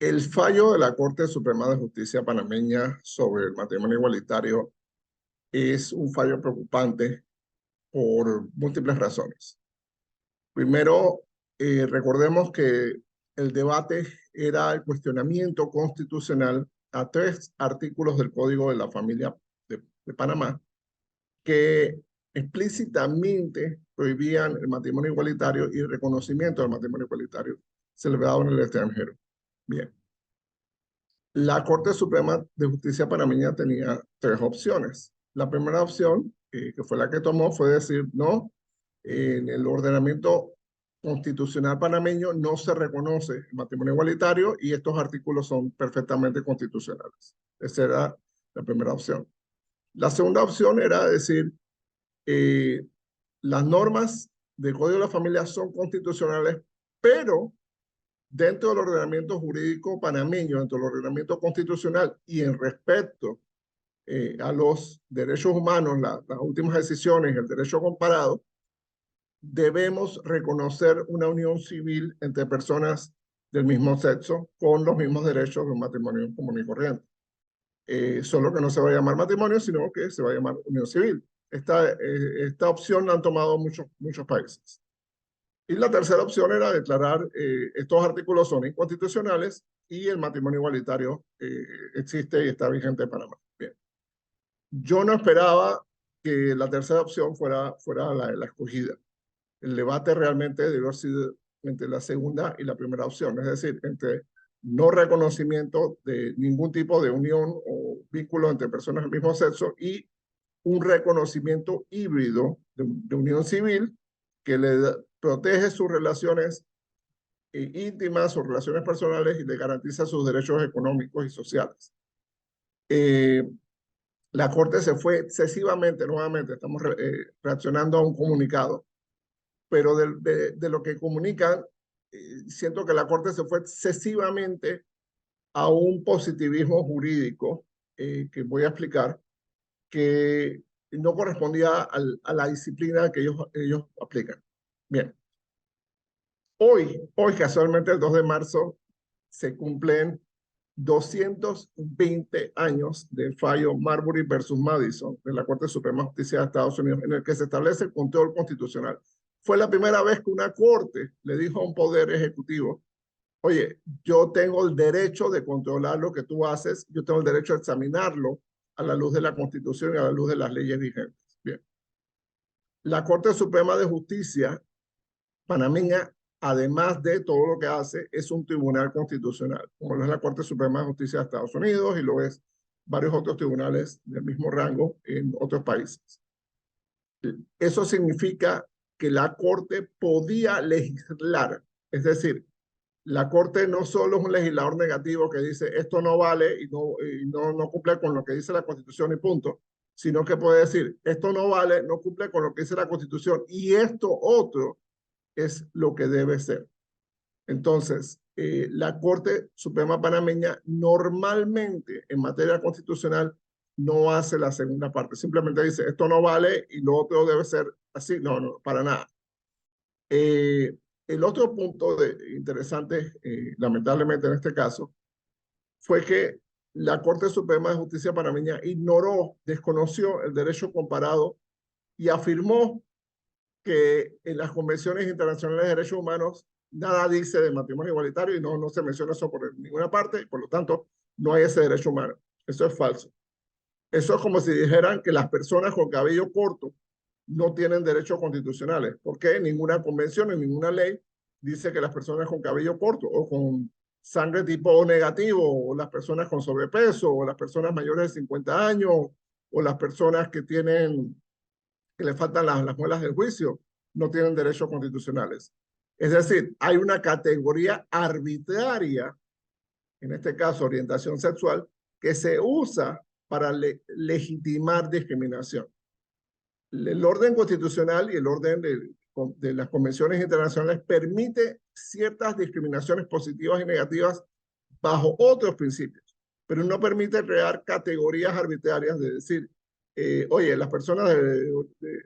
El fallo de la Corte Suprema de Justicia panameña sobre el matrimonio igualitario es un fallo preocupante por múltiples razones. Primero, recordemos que el debate era el cuestionamiento constitucional a 3 artículos del Código de la Familia de Panamá que explícitamente prohibían el matrimonio igualitario y el reconocimiento del matrimonio igualitario celebrado en el extranjero. Bien. La Corte Suprema de Justicia panameña tenía 3 opciones. La primera opción, que fue la que tomó, fue decir, no, en el ordenamiento constitucional panameño no se reconoce el matrimonio igualitario y estos artículos son perfectamente constitucionales. Esa era la primera opción. La segunda opción era decir, eh, las normas del Código de la Familia son constitucionales, pero dentro del ordenamiento jurídico panameño, dentro del ordenamiento constitucional y en respecto a los derechos humanos, las últimas decisiones, el derecho comparado, debemos reconocer una unión civil entre personas del mismo sexo con los mismos derechos de un matrimonio común y corriente. Solo que no se va a llamar matrimonio, sino que se va a llamar unión civil. Esta opción la han tomado muchos países. Y la tercera opción era declarar estos artículos son inconstitucionales y el matrimonio igualitario existe y está vigente en Panamá. Bien. Yo no esperaba que la tercera opción fuera la escogida. El debate realmente debió haber sido entre la segunda y la primera opción, es decir, entre no reconocimiento de ningún tipo de unión o vínculo entre personas del mismo sexo y un reconocimiento híbrido de unión civil que protege sus relaciones íntimas, sus relaciones personales y le garantiza sus derechos económicos y sociales. La Corte se fue excesivamente, nuevamente estamos reaccionando a un comunicado, pero de lo que comunican, siento que la Corte se fue excesivamente a un positivismo jurídico que voy a explicar, que no correspondía a la disciplina que ellos aplican. Bien. Hoy casualmente el 2 de marzo, se cumplen 220 años del fallo Marbury versus Madison de la Corte Suprema de Justicia de Estados Unidos, en el que se establece el control constitucional. Fue la primera vez que una corte le dijo a un poder ejecutivo, oye, yo tengo el derecho de controlar lo que tú haces, yo tengo el derecho de examinarlo a la luz de la Constitución y a la luz de las leyes vigentes. Bien. La Corte Suprema de Justicia panameña, además de todo lo que hace, es un tribunal constitucional, como lo es la Corte Suprema de Justicia de Estados Unidos y lo es varios otros tribunales del mismo rango en otros países. Eso significa que la Corte podía legislar, es decir, la Corte no solo es un legislador negativo que dice esto no vale no cumple con lo que dice la Constitución y punto, sino que puede decir esto no vale, no cumple con lo que dice la Constitución y esto otro es lo que debe ser. Entonces, la Corte Suprema Panameña normalmente en materia constitucional no hace la segunda parte, simplemente dice esto no vale y lo otro debe ser así, no, para nada. El otro punto interesante, lamentablemente en este caso, fue que la Corte Suprema de Justicia panameña ignoró, desconoció el derecho comparado y afirmó que en las convenciones internacionales de derechos humanos nada dice de matrimonio igualitario y no se menciona eso por ninguna parte y por lo tanto no hay ese derecho humano. Eso es falso. Eso es como si dijeran que las personas con cabello corto no tienen derechos constitucionales, porque ninguna convención, en ninguna ley dice que las personas con cabello corto o con sangre tipo O negativo, o las personas con sobrepeso, o las personas mayores de 50 años, o las personas que le faltan las muelas del juicio, no tienen derechos constitucionales. Es decir, hay una categoría arbitraria, en este caso orientación sexual, que se usa para legitimar discriminación. El orden constitucional y el orden de las convenciones internacionales permite ciertas discriminaciones positivas y negativas bajo otros principios, pero no permite crear categorías arbitrarias de decir, oye, las personas de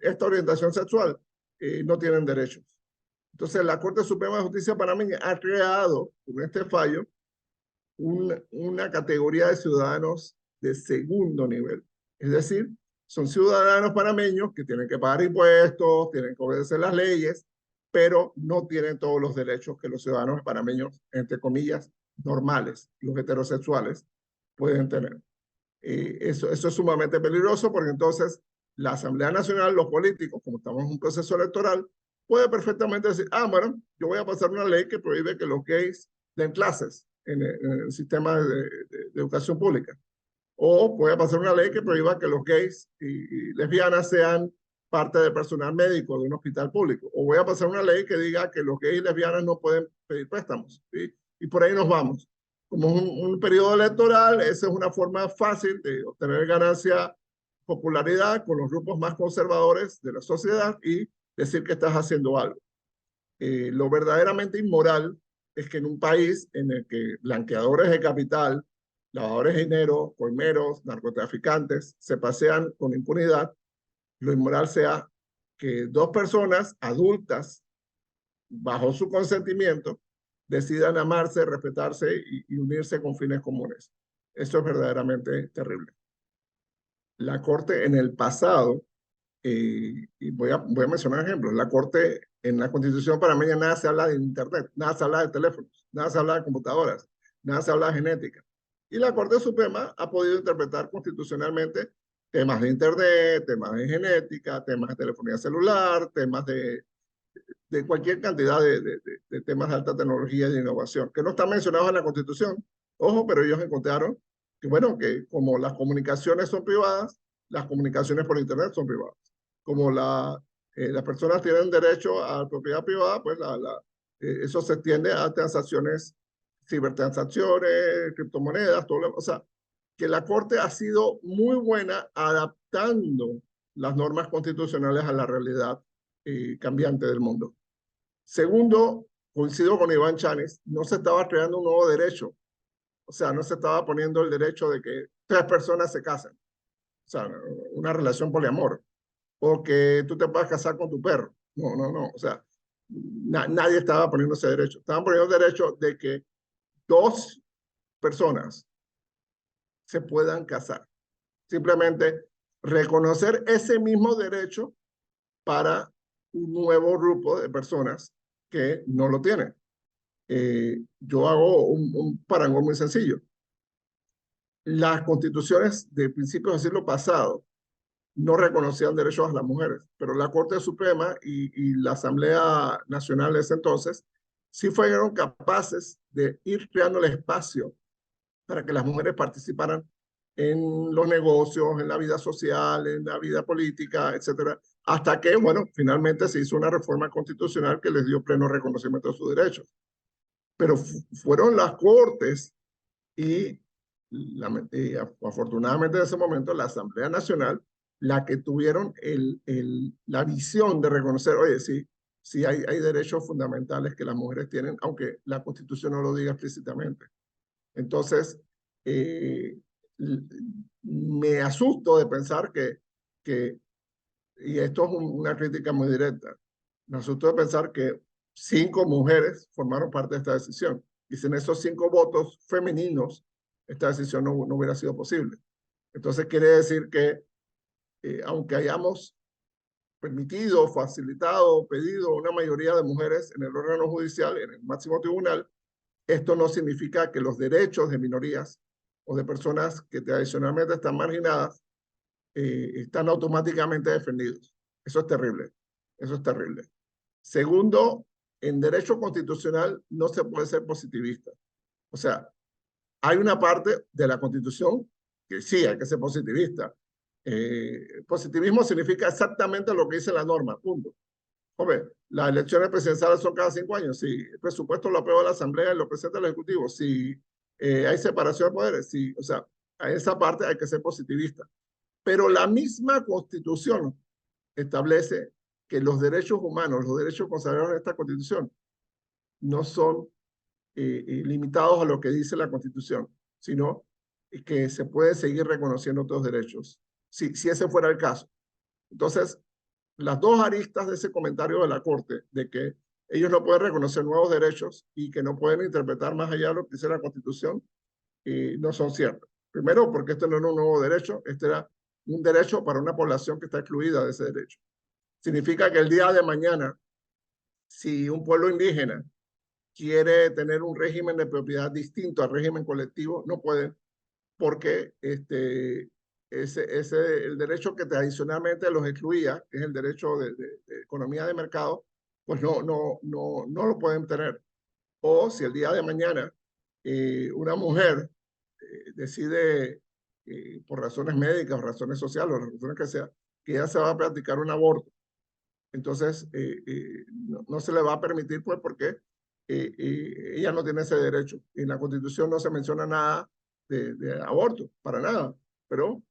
esta orientación sexual no tienen derechos. Entonces, la Corte Suprema de Justicia panameña ha creado, con este fallo, una categoría de ciudadanos de segundo nivel. Es decir, son ciudadanos panameños que tienen que pagar impuestos, tienen que obedecer las leyes, pero no tienen todos los derechos que los ciudadanos panameños, entre comillas, normales, los heterosexuales, pueden tener. Eso es sumamente peligroso porque entonces la Asamblea Nacional, los políticos, como estamos en un proceso electoral, puede perfectamente decir, bueno, yo voy a pasar una ley que prohíbe que los gays den clases en el sistema de educación pública. O voy a pasar una ley que prohíba que los gays y lesbianas sean parte del personal médico de un hospital público. O voy a pasar una ley que diga que los gays y lesbianas no pueden pedir préstamos. ¿Sí? Y por ahí nos vamos. Como es un periodo electoral, esa es una forma fácil de obtener ganancia, popularidad con los grupos más conservadores de la sociedad y decir que estás haciendo algo. Lo verdaderamente inmoral es que en un país en el que blanqueadores de capital, lavadores de dinero, coimeros, narcotraficantes se pasean con impunidad, lo inmoral sea que dos personas adultas, bajo su consentimiento, decidan amarse, respetarse y unirse con fines comunes. Eso es verdaderamente terrible. La Corte en el pasado, y voy a mencionar ejemplos, la Corte en la Constitución panameña nada se habla de Internet, nada se habla de teléfonos, nada se habla de computadoras, nada se habla de genética. Y la Corte Suprema ha podido interpretar constitucionalmente temas de Internet, temas de genética, temas de telefonía celular, temas de cualquier cantidad de temas de alta tecnología y de innovación, que no están mencionados en la Constitución. Ojo, pero ellos encontraron que, bueno, que como las comunicaciones son privadas, las comunicaciones por Internet son privadas. Como las personas tienen derecho a propiedad privada, pues eso se extiende a transacciones, cibertransacciones, criptomonedas, todo lo, o sea, que la Corte ha sido muy buena adaptando las normas constitucionales a la realidad cambiante del mundo. Segundo, coincido con Iván Chanes, no se estaba creando un nuevo derecho. O sea, no se estaba poniendo el derecho de que tres personas se casen. O sea, una relación poliamor. O que tú te puedas casar con tu perro. No, no, no. O sea, nadie estaba poniendo ese derecho. Estaban poniendo el derecho de que dos personas se puedan casar. Simplemente reconocer ese mismo derecho para un nuevo grupo de personas que no lo tienen. Yo hago un parangón muy sencillo. Las constituciones de principios del siglo pasado no reconocían derechos a las mujeres, pero la Corte Suprema y la Asamblea Nacional de ese entonces sí fueron capaces de ir creando el espacio para que las mujeres participaran en los negocios, en la vida social, en la vida política, etcétera, hasta que, bueno, finalmente se hizo una reforma constitucional que les dio pleno reconocimiento de sus derechos. Pero fueron las Cortes y afortunadamente en ese momento la Asamblea Nacional la que tuvieron la visión de reconocer, oye, sí hay derechos fundamentales que las mujeres tienen, aunque la Constitución no lo diga explícitamente. Entonces, me asusto de pensar y esto es una crítica muy directa, me asusto de pensar que 5 mujeres formaron parte de esta decisión. Y sin esos 5 votos femeninos, esta decisión no hubiera sido posible. Entonces quiere decir que aunque hayamos permitido, facilitado, pedido una mayoría de mujeres en el órgano judicial, en el máximo tribunal, esto no significa que los derechos de minorías o de personas que tradicionalmente están marginadas están automáticamente defendidos. Eso es terrible. Eso es terrible. Segundo, en derecho constitucional no se puede ser positivista. O sea, hay una parte de la Constitución que sí hay que ser positivista. Positivismo significa exactamente lo que dice la norma, punto. Hombre, las elecciones presidenciales son cada 5 años. Si el presupuesto lo aprueba la Asamblea y lo presenta el Ejecutivo, si hay separación de poderes, si, o sea, a esa parte hay que ser positivista. Pero la misma Constitución establece que los derechos humanos, los derechos consagrados en esta Constitución, no son limitados a lo que dice la Constitución, sino que se puede seguir reconociendo otros derechos, si ese fuera el caso. Entonces, las dos aristas de ese comentario de la Corte, de que ellos no pueden reconocer nuevos derechos y que no pueden interpretar más allá de lo que dice la Constitución, no son ciertas. Primero, porque este no era un nuevo derecho, este era un derecho para una población que está excluida de ese derecho. Significa que el día de mañana, si un pueblo indígena quiere tener un régimen de propiedad distinto al régimen colectivo, no puede, porque el derecho que tradicionalmente los excluía, que es el derecho de economía de mercado, pues no lo pueden tener. O si el día de mañana una mujer decide, por razones médicas o razones sociales o razones que sea, que ella se va a practicar un aborto, entonces no se le va a permitir, pues, porque ella no tiene ese derecho. En la Constitución no se menciona nada de aborto, para nada, pero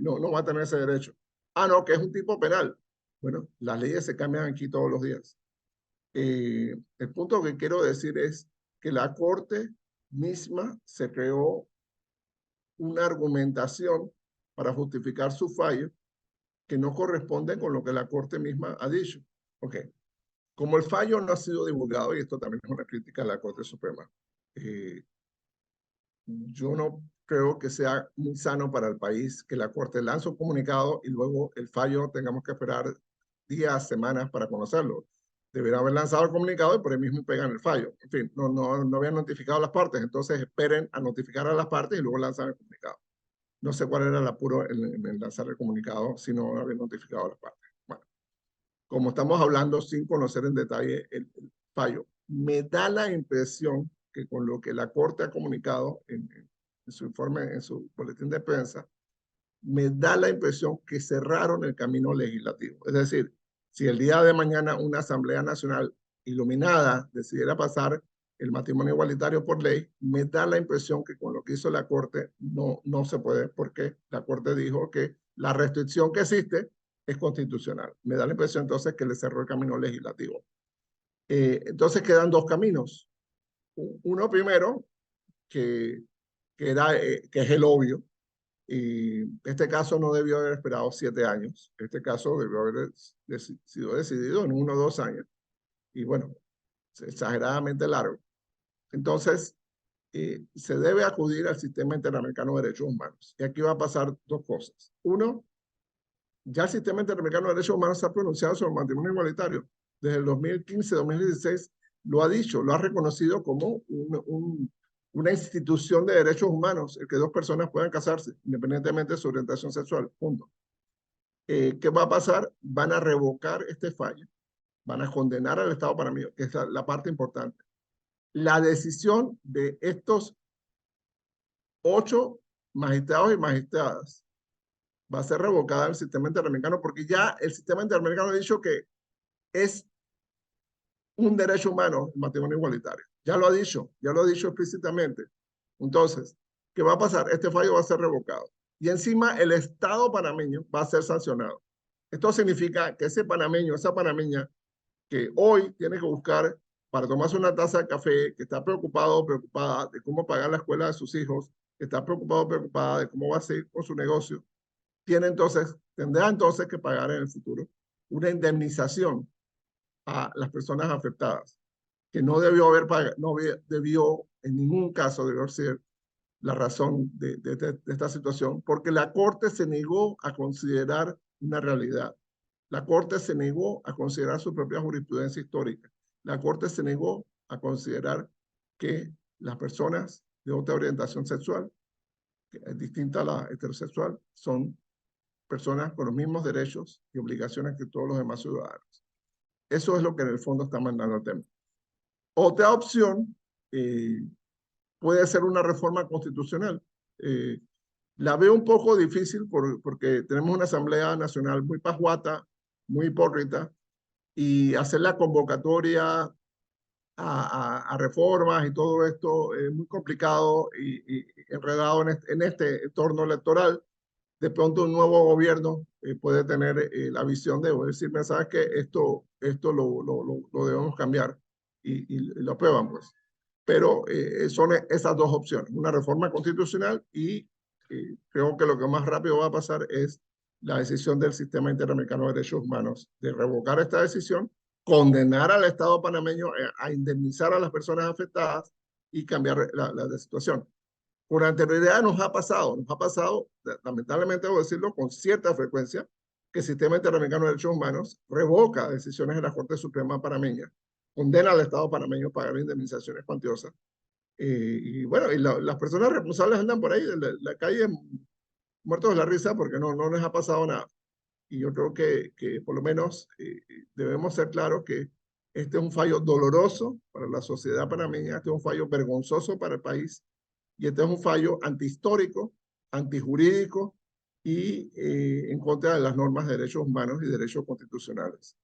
no va a tener ese derecho. Ah, no, que es un tipo penal. Bueno, las leyes se cambian aquí todos los días. El punto que quiero decir es que la Corte misma se creó una argumentación para justificar su fallo que no corresponde con lo que la Corte misma ha dicho. Ok, como el fallo no ha sido divulgado, y esto también es una crítica a la Corte Suprema, yo no creo que sea muy sano para el país que la Corte lance un comunicado y luego el fallo tengamos que esperar días, semanas para conocerlo. Debería haber lanzado el comunicado y por ahí mismo pegan el fallo. En fin, no habían notificado a las partes, entonces esperen a notificar a las partes y luego lanzan el comunicado. No sé cuál era el apuro en lanzar el comunicado si no habían notificado a las partes. Bueno, como estamos hablando sin conocer en detalle el fallo, me da la impresión que con lo que la Corte ha comunicado en su informe, en su boletín de prensa, me da la impresión que cerraron el camino legislativo. Es decir, si el día de mañana una Asamblea Nacional iluminada decidiera pasar el matrimonio igualitario por ley, me da la impresión que con lo que hizo la Corte no se puede, porque la Corte dijo que la restricción que existe es constitucional. Me da la impresión entonces que le cerró el camino legislativo. Entonces quedan dos caminos. Uno primero, que es el obvio, y este caso no debió haber esperado 7 años. Este caso debió haber sido decidido en 1 o 2 años. Y bueno, es exageradamente largo. Entonces, se debe acudir al sistema interamericano de derechos humanos. Y aquí va a pasar dos cosas. Uno, ya el sistema interamericano de derechos humanos se ha pronunciado sobre el matrimonio igualitario. Desde el 2015-2016 lo ha dicho, lo ha reconocido como una institución de derechos humanos, el que dos personas puedan casarse independientemente de su orientación sexual. Punto. ¿Qué va a pasar? Van a revocar este fallo, van a condenar al Estado panameño, que es la parte importante. La decisión de estos 8 magistrados y magistradas va a ser revocada el sistema interamericano porque ya el sistema interamericano ha dicho que es un derecho humano el matrimonio igualitario. Ya lo ha dicho explícitamente. Entonces, ¿qué va a pasar? Este fallo va a ser revocado. Y encima el Estado panameño va a ser sancionado. Esto significa que ese panameño, esa panameña que hoy tiene que buscar para tomarse una taza de café, que está preocupado o preocupada de cómo pagar la escuela de sus hijos, que está preocupado o preocupada de cómo va a seguir con su negocio, tendrá entonces que pagar en el futuro una indemnización a las personas afectadas, que no debió haber pagado, no debió, en ningún caso debió ser la razón de esta situación, porque la Corte se negó a considerar una realidad. La Corte se negó a considerar su propia jurisprudencia histórica. La Corte se negó a considerar que las personas de otra orientación sexual, que es distinta a la heterosexual, son personas con los mismos derechos y obligaciones que todos los demás ciudadanos. Eso es lo que en el fondo está mandando el tema. Otra opción puede ser una reforma constitucional. La veo un poco difícil porque tenemos una Asamblea Nacional muy pajuata, muy hipócrita, y hacer la convocatoria a reformas y todo esto es muy complicado y enredado en este entorno electoral. De pronto un nuevo gobierno puede tener la visión de decir, ¿sabes qué? Esto lo debemos cambiar y lo aprueban, pues. Pero son esas dos opciones, una reforma constitucional y creo que lo que más rápido va a pasar es la decisión del Sistema Interamericano de Derechos Humanos de revocar esta decisión, condenar al Estado panameño a indemnizar a las personas afectadas y cambiar la situación. Con anterioridad nos ha pasado, lamentablemente debo decirlo, con cierta frecuencia, que el Sistema Interamericano de Derechos Humanos revoca decisiones de la Corte Suprema panameña, condena al Estado panameño a pagar indemnizaciones cuantiosas. Y bueno, las personas responsables andan por ahí de la calle muertos de la risa porque no les ha pasado nada. Y yo creo que por lo menos debemos ser claros que este es un fallo doloroso para la sociedad panameña, este es un fallo vergonzoso para el país, y este es un fallo antihistórico, antijurídico y en contra de las normas de derechos humanos y derechos constitucionales.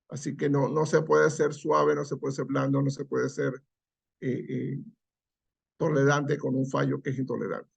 Así que no se puede ser suave, no se puede ser blando, no se puede ser eh, eh, tolerante con un fallo que es intolerante.